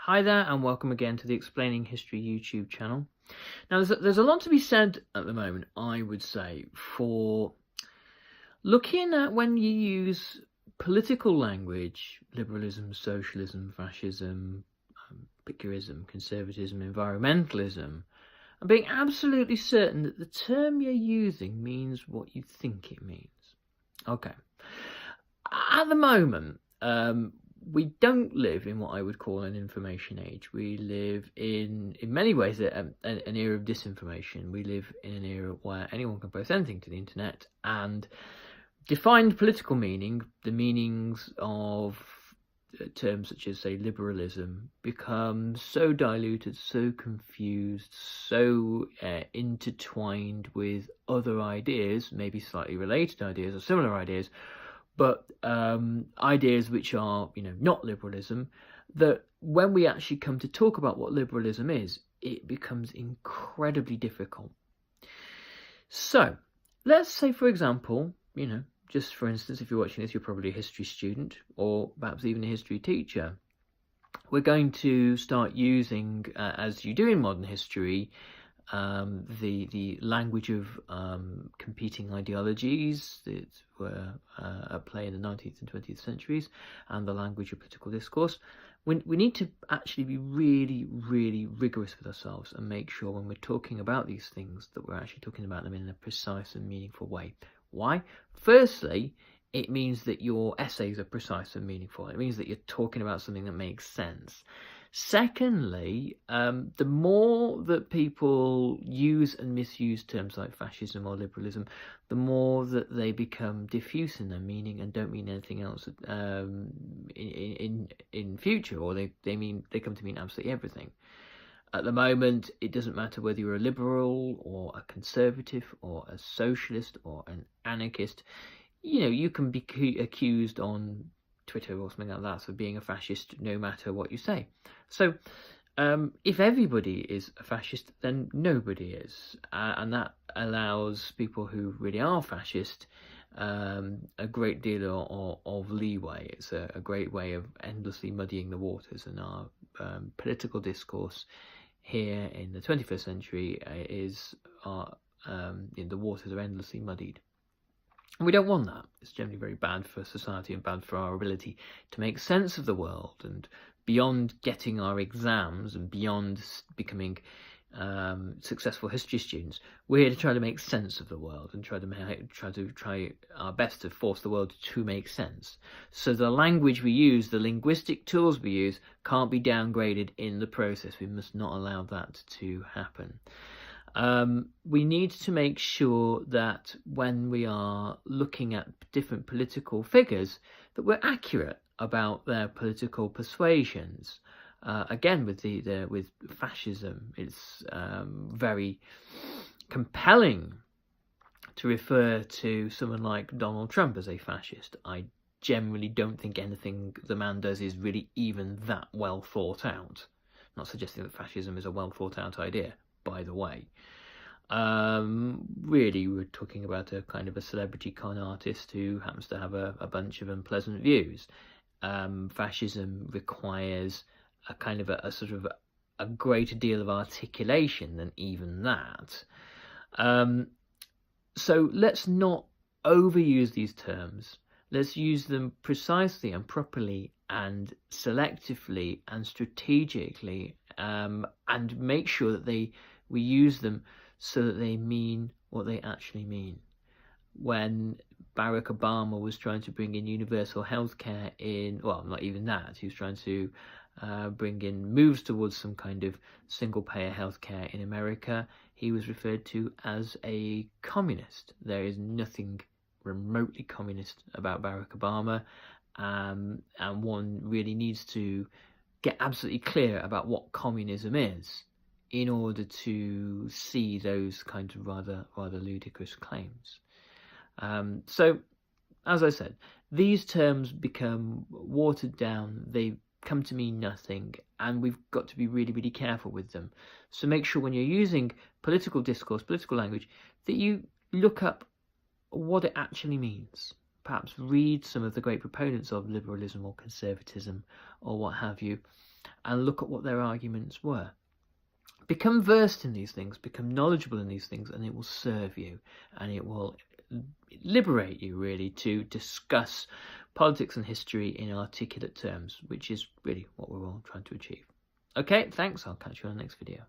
Hi there, and welcome again to the Explaining History YouTube channel. Now, there's a lot to be said at the moment, I would say, for looking at when you use political language, liberalism, socialism, fascism, Piccurism, conservatism, environmentalism, and being absolutely certain that the term you're using means what you think it means. Okay. At the moment, we don't live in what I would call an information age. We live in many ways an era of disinformation. We live in an era where anyone can post anything to the internet, and defined political meaning, the meanings of terms such as, say, liberalism, become so diluted, so confused, so intertwined with other ideas, maybe slightly related ideas or similar ideas, but ideas which are, not liberalism, that when we actually come to talk about what liberalism is, it becomes incredibly difficult. So, let's say, for example, just for instance, if you're watching this, you're probably a history student or perhaps even a history teacher. We're going to start using, as you do in modern history, the language of competing ideologies that were at play in the 19th and 20th centuries, and the language of political discourse. We need to actually be really, really rigorous with ourselves and make sure when we're talking about these things that we're actually talking about them in a precise and meaningful way. Why? Firstly, it means that your essays are precise and meaningful. It means that you're talking about something that makes sense. Secondly, the more that people use and misuse terms like fascism or liberalism, the more that they become diffuse in their meaning and don't mean anything else in future, or they come to mean absolutely everything. At the moment, it doesn't matter whether you're a liberal or a conservative or a socialist or an anarchist. You can be accused on Twitter or something like that of being a fascist no matter what you say. So if everybody is a fascist, then nobody is, and that allows people who really are fascist a great deal of leeway. It's a great way of endlessly muddying the waters, and our political discourse here in the 21st century the waters are endlessly muddied. And we don't want that. It's generally very bad for society and bad for our ability to make sense of the world. And beyond getting our exams and beyond becoming successful history students, we're here to try to make sense of the world and try our best to force the world to make sense. So the language we use, the linguistic tools we use, can't be downgraded in the process. We must not allow that to happen. We need to make sure that when we are looking at different political figures, that we're accurate about their political persuasions. Again, with fascism, it's very compelling to refer to someone like Donald Trump as a fascist. I generally don't think anything the man does is really even that well thought out. I'm not suggesting that fascism is a well thought out idea, by the way. Really, we're talking about a kind of a celebrity con artist who happens to have a bunch of unpleasant views. Fascism requires a kind of a sort of a greater deal of articulation than even that. So let's not overuse these terms. Let's use them precisely and properly and selectively and strategically, and make sure that we use them so that they mean what they actually mean. When Barack Obama was trying to bring in universal healthcare not even that, he was trying to bring in moves towards some kind of single-payer healthcare in America, he was referred to as a communist. There is nothing remotely communist about Barack Obama, and one really needs to get absolutely clear about what communism is in order to see those kinds of rather ludicrous claims. So, as I said, these terms become watered down, they come to mean nothing, and we've got to be really, really careful with them. So make sure when you're using political discourse, political language, that you look up what it actually means. Perhaps read some of the great proponents of liberalism or conservatism or what have you, and look at what their arguments were. Become versed in these things, become knowledgeable in these things, and it will serve you, and it will liberate you, really, to discuss politics and history in articulate terms, which is really what we're all trying to achieve. Okay, thanks. I'll catch you on the next video.